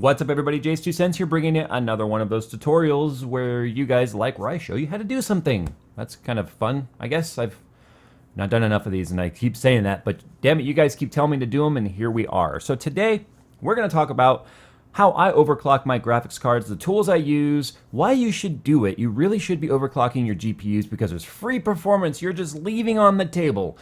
What's up everybody, JayzTwoCents here, bringing you another one of those tutorials where you guys like where I show you how to do something. That's kind of fun, I guess. I've not done enough of these and I keep saying that, but damn it, you guys keep telling me to do them and here we are. So today, we're gonna talk about how I overclock my graphics cards, the tools I use, why you should do it. You really should be overclocking your GPUs because there's free performance you're just leaving on the table.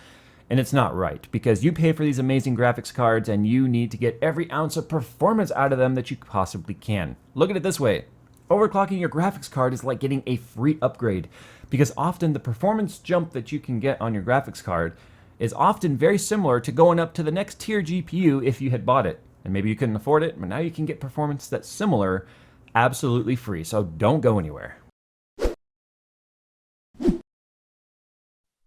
And it's not right, because you pay for these amazing graphics cards and you need to get every ounce of performance out of them that you possibly can. Look at it this way. Overclocking your graphics card is like getting a free upgrade, because often the performance jump that you can get on your graphics card is often very similar to going up to the next tier GPU if you had bought it. And maybe you couldn't afford it, but now you can get performance that's similar absolutely free. So don't go anywhere.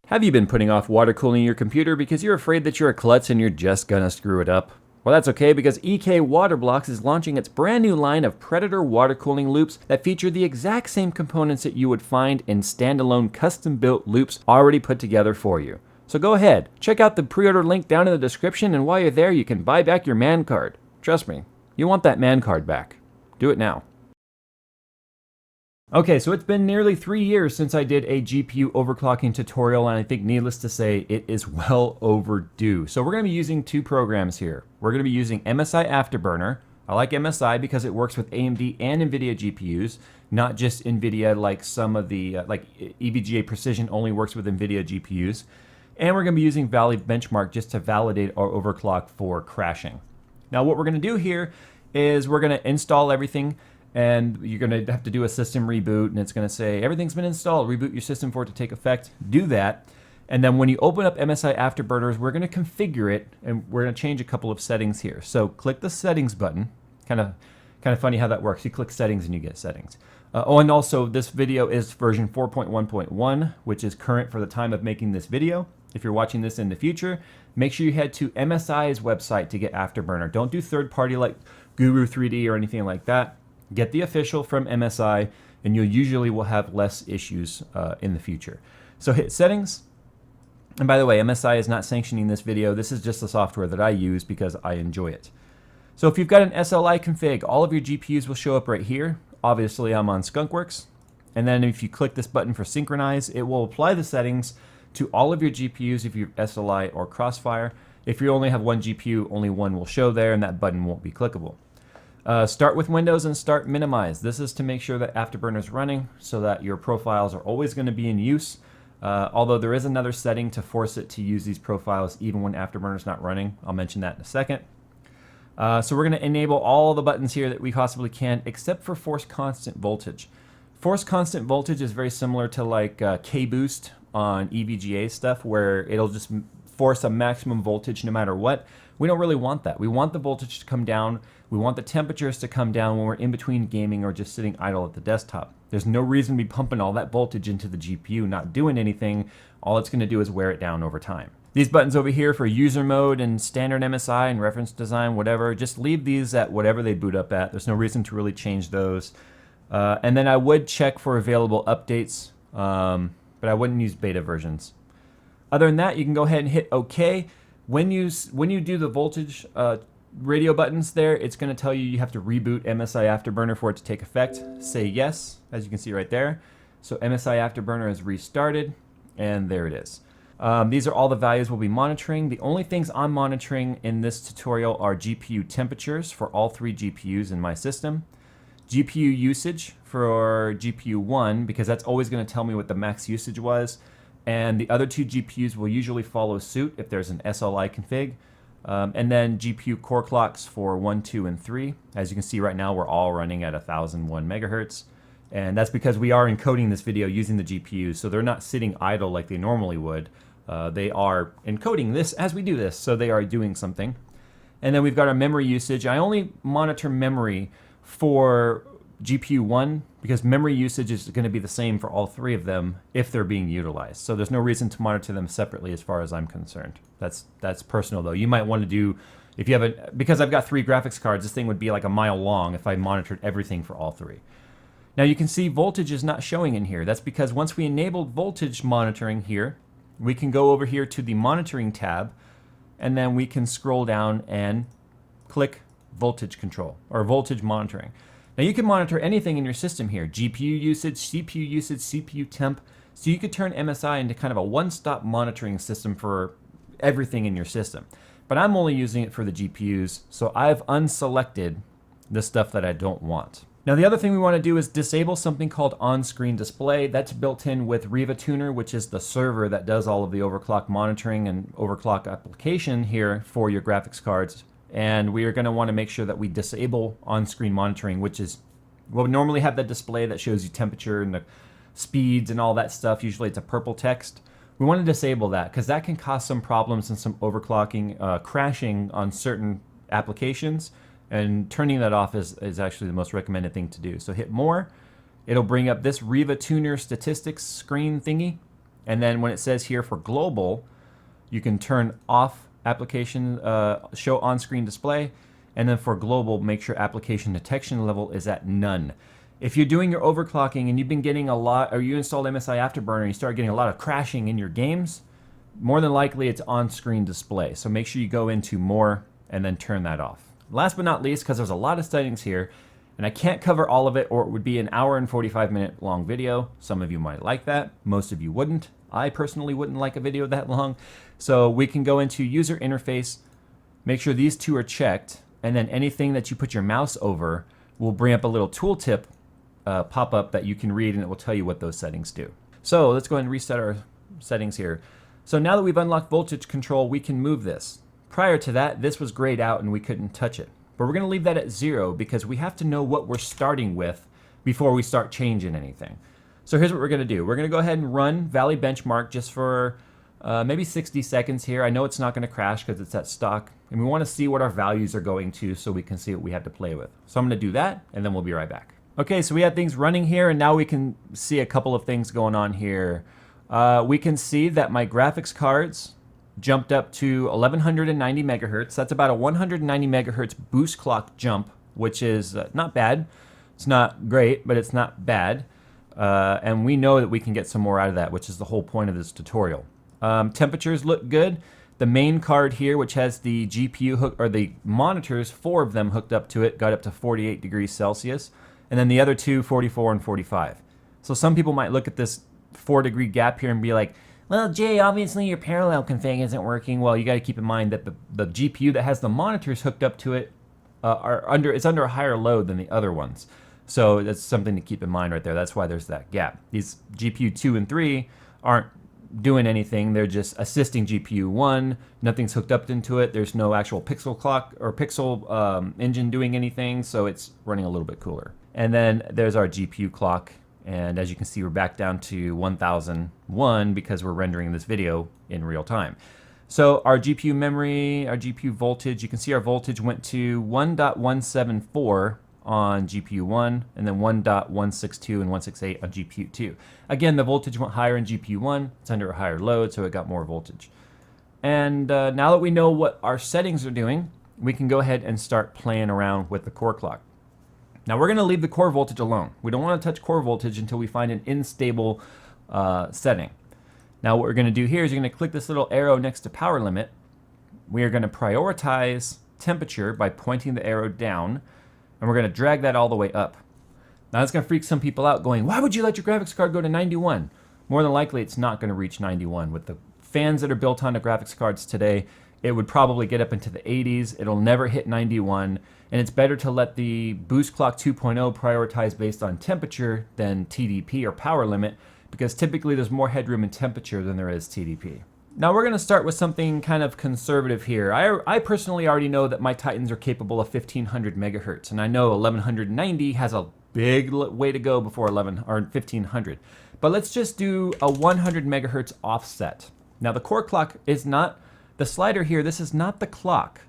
Have you been putting off water cooling your computer because you're afraid that you're a klutz and you're just gonna screw it up? Well, that's okay, because EK Waterblocks is launching its brand new line of Predator water cooling loops that feature the exact same components that you would find in standalone custom-built loops already put together for you. So go ahead, check out the pre-order link down in the description, and while you're there, you can buy back your man card. Trust me, you want that man card back. Do it now. Okay, so it's been nearly 3 years since I did a GPU overclocking tutorial, and I think needless to say, it is well overdue. So we're gonna be using two programs here. We're gonna be using MSI Afterburner. I like MSI because it works with AMD and NVIDIA GPUs, not just NVIDIA like some of the, like EVGA Precision only works with NVIDIA GPUs. And we're gonna be using Valley Benchmark just to validate our overclock for crashing. Now what we're gonna do here is we're gonna install everything, and you're gonna have to do a system reboot, and it's gonna say everything's been installed, reboot your system for it to take effect. Do that, and then when you open up MSI Afterburners, we're gonna configure it, and we're gonna change a couple of settings here. So click the settings button. Kind of funny how that works. You click settings and you get settings. Oh, and also this video is version 4.1.1, which is current for the time of making this video. If you're watching this in the future, make sure you head to MSI's website to get Afterburner. Don't do third party like Guru 3D or anything like that. Get the official from MSI, and you usually will have less issues in the future. So hit settings. And by the way, MSI is not sanctioning this video. This is just the software that I use because I enjoy it. So if you've got an SLI config, all of your GPUs will show up right here. Obviously, I'm on Skunkworks. And then if you click this button for synchronize, it will apply the settings to all of your GPUs if you're SLI or Crossfire. If you only have one GPU, only one will show there, and that button won't be clickable. Start with Windows and start minimize. This is to make sure that Afterburner is running so that your profiles are always going to be in use. Although there is another setting to force it to use these profiles even when Afterburner is not running. I'll mention that in a second. So we're going to enable all the buttons here that we possibly can, except for force constant voltage. Force constant voltage is very similar to like K-boost on EVGA stuff, where it'll just force a maximum voltage no matter what. We don't really want that. We want the voltage to come down. We want the temperatures to come down when we're in between gaming or just sitting idle at the desktop. There's no reason to be pumping all that voltage into the GPU, not doing anything. All it's going to do is wear it down over time. These buttons over here for user mode and standard MSI and reference design, whatever, just leave these at whatever they boot up at. There's no reason to really change those. And then I would check for available updates, but I wouldn't use beta versions. Other than that, you can go ahead and hit OK. When you do the voltage radio buttons there, it's going to tell you have to reboot MSI Afterburner for it to take effect. Say yes, as you can see right there. So MSI Afterburner is restarted, and there it is. These are all the values we'll be monitoring. The only things I'm monitoring in this tutorial are GPU temperatures for all three GPUs in my system, GPU usage for GPU 1, because that's always going to tell me what the max usage was, and the other two GPUs will usually follow suit if there's an SLI config, and then GPU core clocks for 1, 2, and 3. As you can see right now, we're all running at 1001 megahertz, and that's because we are encoding this video using the GPUs, so they're not sitting idle like they normally would. They are encoding this as we do this, so they are doing something. And then we've got our memory usage. I only monitor memory for GPU 1 because memory usage is going to be the same for all three of them if they're being utilized. So there's no reason to monitor them separately as far as I'm concerned. That's personal though. You might want to do, if you have because I've got 3 graphics cards, this thing would be like a mile long if I monitored everything for all 3. Now you can see voltage is not showing in here. That's because once we enabled voltage monitoring here, we can go over here to the monitoring tab, and then we can scroll down and click voltage control or voltage monitoring. Now you can monitor anything in your system here, GPU usage, CPU usage, CPU temp. So you could turn MSI into kind of a one-stop monitoring system for everything in your system. But I'm only using it for the GPUs, so I've unselected the stuff that I don't want. Now the other thing we want to do is disable something called on-screen display. That's built in with Riva Tuner, which is the server that does all of the overclock monitoring and overclock application here for your graphics cards. And we are going to want to make sure that we disable on-screen monitoring, which is, we'll normally have that display that shows you temperature and the speeds and all that stuff. Usually it's a purple text. We want to disable that because that can cause some problems and some overclocking, crashing on certain applications, and turning that off is actually the most recommended thing to do. So hit more, it'll bring up this Riva Tuner statistics screen thingy, and then when it says here for global, you can turn off application show on-screen display, and then for global, make sure application detection level is at none. If you're doing your overclocking and you've been getting a lot, or you installed MSI Afterburner and you start getting a lot of crashing in your games, more than likely it's on-screen display. So make sure you go into more and then turn that off. Last but not least, because there's a lot of settings here, and I can't cover all of it or it would be an hour and 45-minute long video. Some of you might like that, most of you wouldn't. I personally wouldn't like a video that long. So we can go into user interface, make sure these two are checked, and then anything that you put your mouse over will bring up a little tooltip pop-up that you can read, and it will tell you what those settings do. So let's go ahead and reset our settings here. So now that we've unlocked voltage control, we can move this. Prior to that, this was grayed out and we couldn't touch it. But we're going to leave that at 0 because we have to know what we're starting with before we start changing anything. So here's what we're going to do. We're going to go ahead and run Valley Benchmark just for maybe 60 seconds here. I know it's not going to crash because it's at stock, and we want to see what our values are going to so we can see what we have to play with. So I'm going to do that, and then we'll be right back. Okay, so we have things running here, and now we can see a couple of things going on here. We can see that my graphics cards jumped up to 1190 megahertz. That's about a 190 megahertz boost clock jump, which is not bad. It's not great, but it's not bad. And we know that we can get some more out of that, which is the whole point of this tutorial. Temperatures look good. The main card here, which has the GPU hook, or the monitors, 4 of them hooked up to it, got up to 48 degrees Celsius. And then the other two, 44 and 45. So some people might look at this 4-degree gap here and be like, well, Jay, obviously your parallel config isn't working. Well, you got to keep in mind that the GPU that has the monitors hooked up to it it's under a higher load than the other ones. So that's something to keep in mind right there. That's why there's that gap. These GPU 2 and 3 aren't doing anything. They're just assisting GPU 1. Nothing's hooked up into it. There's no actual pixel clock or pixel engine doing anything, so it's running a little bit cooler. And then there's our GPU clock. And as you can see, we're back down to 1001 because we're rendering this video in real time. So our GPU memory, our GPU voltage, you can see our voltage went to 1.174 on GPU 1 and then 1.162 and 168 on GPU 2. Again, the voltage went higher in GPU 1. It's under a higher load, so it got more voltage. And now that we know what our settings are doing, we can go ahead and start playing around with the core clock. Now we're going to leave the core voltage alone. We don't want to touch core voltage until we find an unstable setting. Now what we're going to do here is you're going to click this little arrow next to power limit. We are going to prioritize temperature by pointing the arrow down, and we're going to drag that all the way up. Now that's going to freak some people out going, why would you let your graphics card go to 91? More than likely it's not going to reach 91. With the fans that are built onto graphics cards today, it would probably get up into the 80s. It'll never hit 91. And it's better to let the Boost Clock 2.0 prioritize based on temperature than TDP or power limit, because typically there's more headroom in temperature than there is TDP. Now we're going to start with something kind of conservative here. I personally already know that my Titans are capable of 1500 megahertz, and I know 1190 has a big way to go before 1500. But let's just do a 100 megahertz offset. Now the core clock is not the slider here. This is not the clock.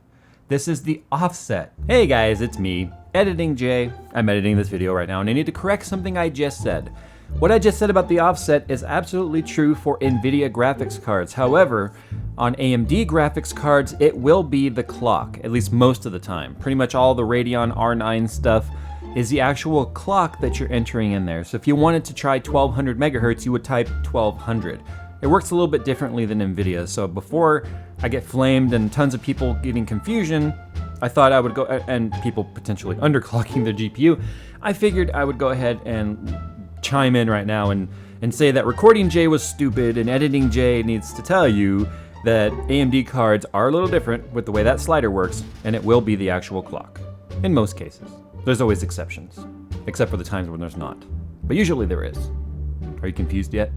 This is the offset. Hey guys, it's me, Editing Jay. I'm editing this video right now, and I need to correct something I just said. What I just said about the offset is absolutely true for NVIDIA graphics cards. However, on AMD graphics cards, it will be the clock, at least most of the time. Pretty much all the Radeon R9 stuff is the actual clock that you're entering in there. So if you wanted to try 1200 megahertz, you would type 1200. It works a little bit differently than NVIDIA. So before I get flamed and tons of people getting confusion, I thought I would go, and people potentially underclocking their GPU, I figured I would go ahead and chime in right now and say that recording Jay was stupid and editing Jay needs to tell you that AMD cards are a little different with the way that slider works, and it will be the actual clock. In most cases. There's always exceptions, except for the times when there's not. But usually there is. Are you confused yet?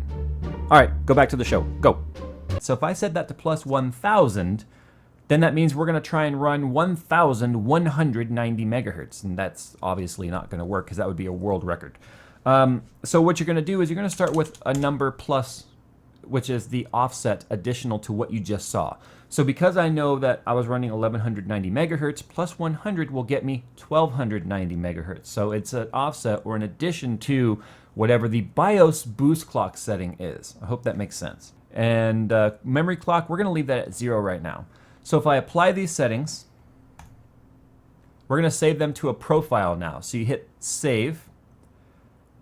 All right, go back to the show. Go. So if I set that to plus 1,000, then that means we're going to try and run 1,190 megahertz, and that's obviously not going to work because that would be a world record. So what you're going to do is you're going to start with a number plus, which is the offset additional to what you just saw. So because I know that I was running 1,190 megahertz, plus 100 will get me 1,290 megahertz. So it's an offset or an addition to whatever the BIOS boost clock setting is. I hope that makes sense. And memory clock, we're going to leave that at 0 right now. So if I apply these settings, we're going to save them to a profile now. So you hit save.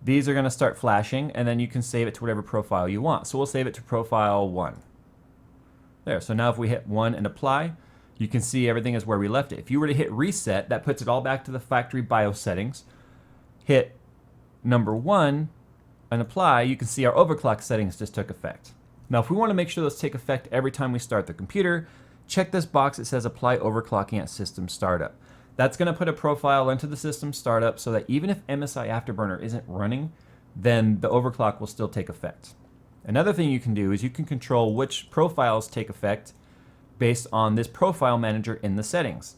These are going to start flashing, and then you can save it to whatever profile you want. So we'll save it to profile 1. There, so now if we hit 1 and apply, you can see everything is where we left it. If you were to hit reset, that puts it all back to the factory BIOS settings. Hit number 1 and apply, you can see our overclock settings just took effect. Now if we want to make sure those take effect every time we start the computer, check this box that says apply overclocking at system startup. That's going to put a profile into the system startup so that even if MSI Afterburner isn't running, then the overclock will still take effect. Another thing you can do is you can control which profiles take effect based on this profile manager in the settings.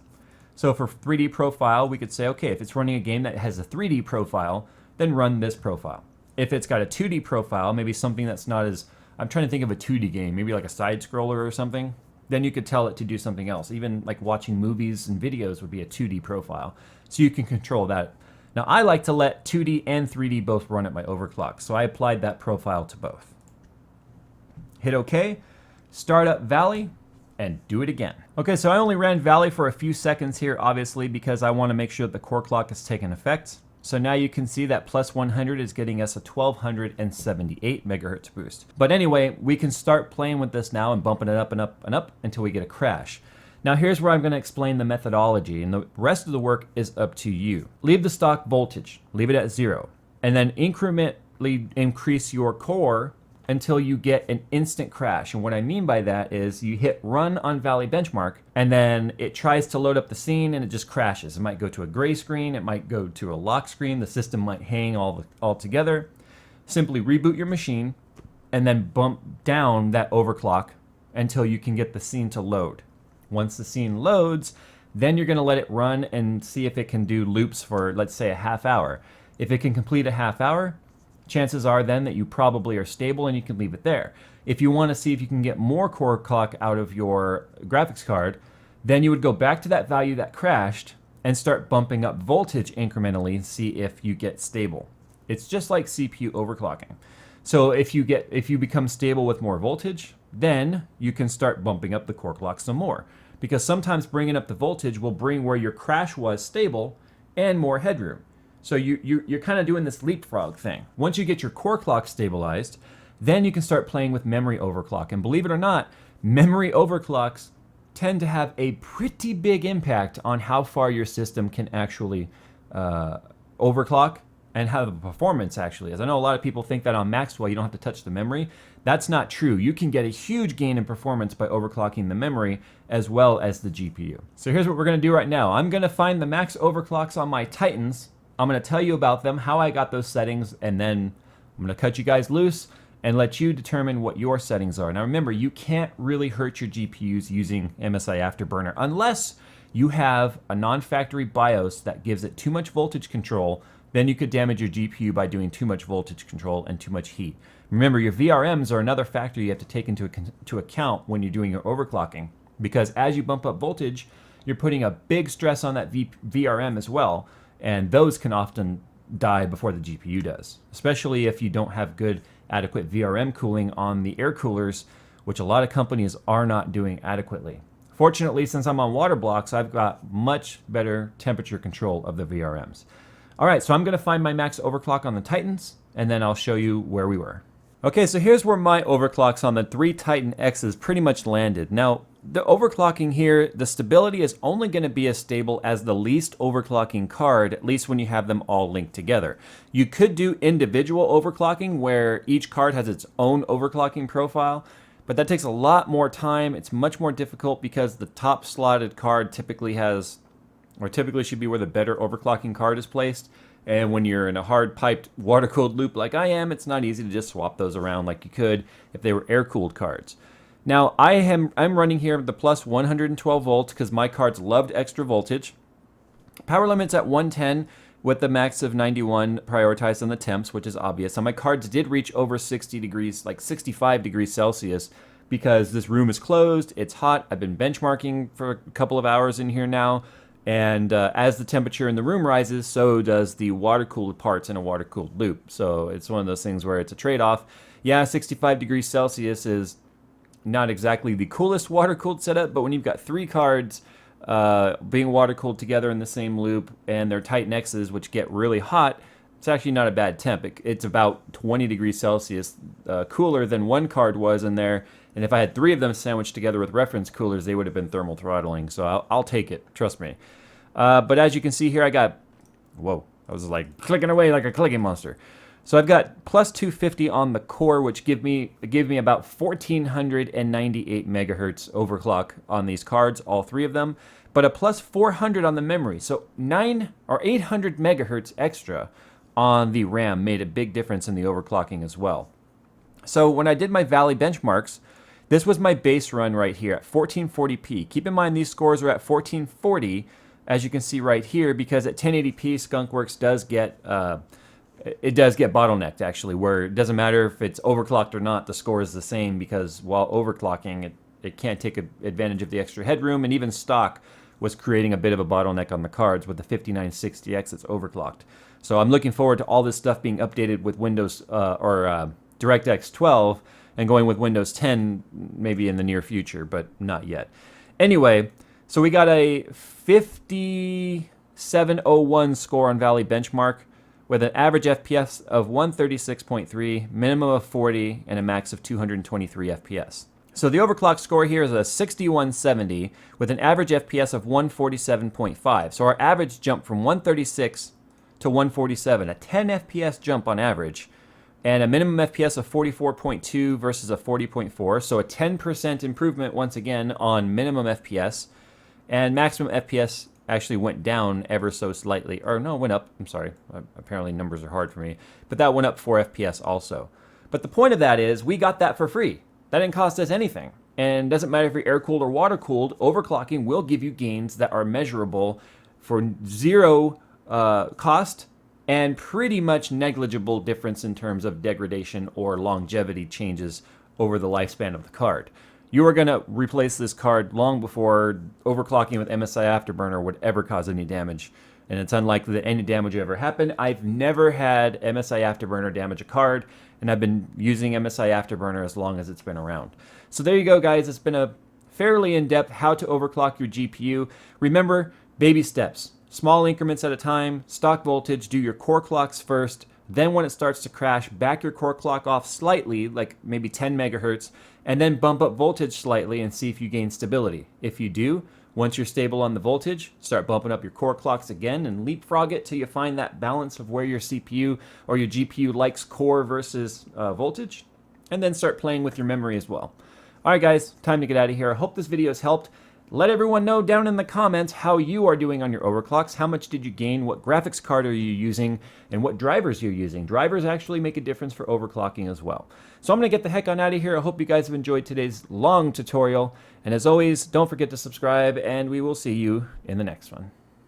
So for 3D profile, we could say, okay, if it's running a game that has a 3D profile, then run this profile. If it's got a 2D profile, maybe something that's not as, I'm trying to think of a 2D game, maybe like a side scroller or something, then you could tell it to do something else. Even like watching movies and videos would be a 2D profile. So you can control that. Now I like to let 2D and 3D both run at my overclock, so I applied that profile to both. Hit OK, start up Valley, and do it again. Okay, so I only ran Valley for a few seconds here, obviously, because I want to make sure that the core clock has taken effect. So now you can see that plus 100 is getting us a 1,278 megahertz boost. But anyway, we can start playing with this now and bumping it up and up and up until we get a crash. Now here's where I'm going to explain the methodology, and the rest of the work is up to you. Leave the stock voltage, leave it at 0, and then incrementally increase your core until you get an instant crash. And what I mean by that is you hit run on Valley Benchmark, and then it tries to load up the scene and it just crashes. It might go to a gray screen, it might go to a lock screen, the system might hang all together. Simply reboot your machine and then bump down that overclock until you can get the scene to load. Once the scene loads, then you're going to let it run and see if it can do loops for, let's say, a half hour. If it can complete a half hour, chances are then that you probably are stable and you can leave it there. If you want to see if you can get more core clock out of your graphics card, then you would go back to that value that crashed and start bumping up voltage incrementally and see if you get stable. It's just like CPU overclocking. So if you become stable with more voltage, then you can start bumping up the core clock some more. Because sometimes bringing up the voltage will bring where your crash was stable and more headroom. So you're kind of doing this leapfrog thing. Once you get your core clock stabilized, then you can start playing with memory overclock. And believe it or not, memory overclocks tend to have a pretty big impact on how far your system can actually overclock and how the performance actually is. I know a lot of people think that on Maxwell you don't have to touch the memory. That's not true. You can get a huge gain in performance by overclocking the memory as well as the GPU. So here's what we're going to do right now. I'm going to find the max overclocks on my Titans. I'm going to tell you about them, how I got those settings, and then I'm going to cut you guys loose and let you determine what your settings are. Now remember, you can't really hurt your GPUs using MSI Afterburner unless you have a non-factory BIOS that gives it too much voltage control. Then you could damage your GPU by doing too much voltage control and too much heat. Remember, your VRMs are another factor you have to take into account when you're doing your overclocking, because as you bump up voltage, you're putting a big stress on that VRM as well. And those can often die before the GPU does, especially if you don't have good, adequate VRM cooling on the air coolers, which a lot of companies are not doing adequately. Fortunately, since I'm on water blocks, I've got much better temperature control of the VRMs. All right, so I'm going to find my max overclock on the Titans, and then I'll show you where we were. Okay, so here's where my overclocks on the 3 Titan X's pretty much landed. Now, the overclocking here, the stability is only going to be as stable as the least overclocking card, at least when you have them all linked together. You could do individual overclocking where each card has its own overclocking profile, but that takes a lot more time. It's much more difficult because the top slotted card typically has, or typically should be where the better overclocking card is placed. And when you're in a hard piped water-cooled loop like I am, it's not easy to just swap those around like you could if they were air-cooled cards. Now, I'm running here the plus 112 volts because my cards loved extra voltage. Power limit's at 110 with the max of 91 prioritized on the temps, which is obvious. And my cards did reach over 60 degrees, like 65 degrees Celsius, because this room is closed, it's hot. I've been benchmarking for a couple of hours in here now. And as the temperature in the room rises, so does the water-cooled parts in a water-cooled loop. So it's one of those things where it's a trade-off. Yeah, 65 degrees Celsius is not exactly the coolest water-cooled setup, but when you've got 3 cards being water-cooled together in the same loop, and they're Titan X's, which get really hot, it's actually not a bad temp. It's about 20 degrees Celsius cooler than one card was in there. And if I had 3 of them sandwiched together with reference coolers, they would have been thermal throttling. So I'll take it, trust me. But as you can see here, I got, whoa, I was like clicking away like a clicking monster. So I've got plus 250 on the core, which give me about 1498 megahertz overclock on these cards, all 3 of them, but a plus 400 on the memory. So 800 megahertz extra on the RAM made a big difference in the overclocking as well. So when I did my Valley benchmarks, this was my base run right here at 1440p. Keep in mind these scores are at 1440, as you can see right here, because at 1080p, Skunkworks does get bottlenecked actually, where it doesn't matter if it's overclocked or not, the score is the same, because while overclocking, it can't take advantage of the extra headroom, and even stock was creating a bit of a bottleneck on the cards with the 5960X that's overclocked. So I'm looking forward to all this stuff being updated with Windows DirectX 12 and going with Windows 10 maybe in the near future, but not yet. Anyway, so we got a 5701 score on Valley Benchmark with an average FPS of 136.3, minimum of 40, and a max of 223 FPS. So the overclock score here is a 6170 with an average FPS of 147.5. So our average jumped from 136 to 147, a 10 FPS jump on average, and a minimum FPS of 44.2 versus a 40.4, so a 10% improvement once again on minimum FPS, and maximum FPS actually went down ever so slightly, or no, went up, I'm sorry, apparently numbers are hard for me, but that went up 4 FPS also. But the point of that is, we got that for free. That didn't cost us anything, and it doesn't matter if you're air-cooled or water-cooled, overclocking will give you gains that are measurable for zero cost and pretty much negligible difference in terms of degradation or longevity changes over the lifespan of the card. You are going to replace this card long before overclocking with MSI Afterburner would ever cause any damage, and it's unlikely that any damage would ever happen. I've never had MSI Afterburner damage a card, and I've been using MSI Afterburner as long as it's been around. So there you go, guys. It's been a fairly in-depth how to overclock your GPU. Remember, baby steps. Small increments at a time, stock voltage, do your core clocks first, then when it starts to crash, back your core clock off slightly, like maybe 10 megahertz, and then bump up voltage slightly and see if you gain stability. If you do, once you're stable on the voltage, start bumping up your core clocks again and leapfrog it till you find that balance of where your CPU or your GPU likes core versus voltage, and then start playing with your memory as well. All right, guys, time to get out of here. I hope this video has helped. Let everyone know down in the comments how you are doing on your overclocks. How much did you gain? What graphics card are you using? And what drivers you're using. Drivers actually make a difference for overclocking as well. So I'm going to get the heck on out of here. I hope you guys have enjoyed today's long tutorial. And as always, don't forget to subscribe, and we will see you in the next one.